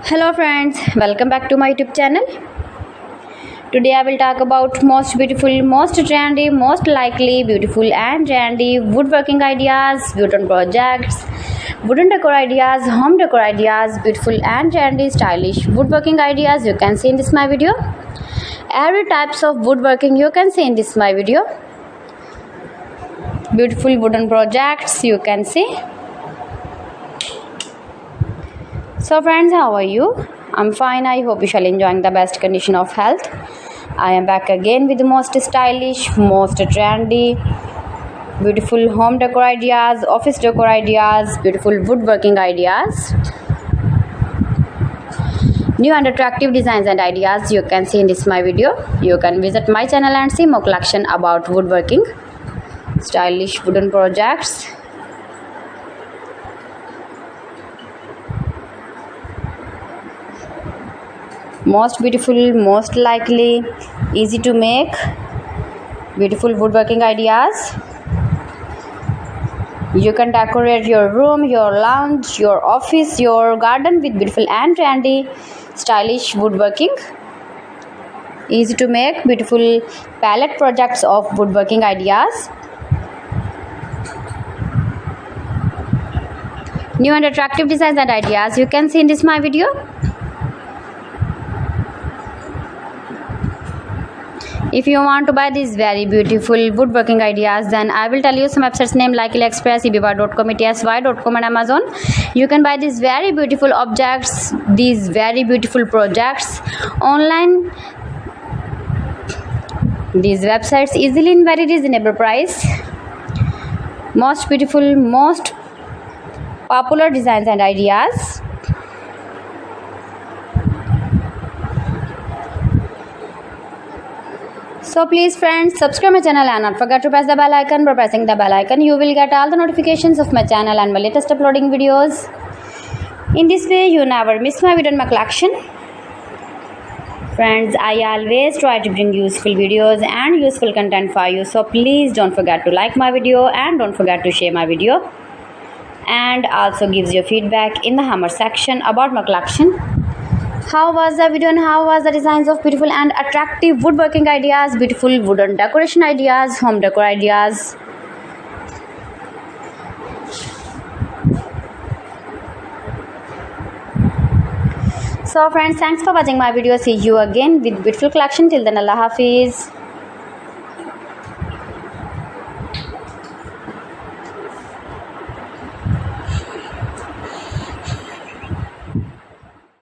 Hello friends, welcome back to my YouTube channel. Today I will talk about most beautiful, most trendy, most likely beautiful and trendy woodworking ideas, wooden projects, wooden decor ideas, home decor ideas, beautiful and trendy stylish woodworking ideas you can see in this my video. Every types of woodworking you can see in this my video. Beautiful wooden projects you can see. So friends, how are you? I'm fine. I hope you shall enjoying the best condition of health. I am back again with the most stylish, most trendy, beautiful home decor ideas, office decor ideas, beautiful woodworking ideas, new and attractive designs and ideas you can see in this my video. You can visit my channel and see more collection about woodworking, stylish wooden projects. Most beautiful, most likely, easy to make, beautiful woodworking ideas. You can decorate your room, your lounge, your office, your garden with beautiful and trendy, stylish woodworking. Easy to make, beautiful palette projects of woodworking ideas. New and attractive designs and ideas you can see in this my video. If you want to buy these very beautiful woodworking ideas, then I will tell you some websites name like AliExpress, eBay.com, ETSY.com and Amazon. You can buy these very beautiful objects, these very beautiful projects online. These websites easily in very reasonable price. Most beautiful, most popular designs and ideas. So please friends, subscribe my channel and not forget to press the bell icon. By pressing the bell icon, you will get all the notifications of my channel and my latest uploading videos. In this way, you never miss my video in my collection. Friends, I always try to bring useful videos and useful content for you. So please don't forget to like my video and don't forget to share my video. And also gives your feedback in the hammer section about my collection. How was the video and how was the designs of beautiful and attractive woodworking ideas, beautiful wooden decoration ideas, home decor ideas. So friends, thanks for watching my video. See you again with beautiful collection. Till then, Allah Hafiz.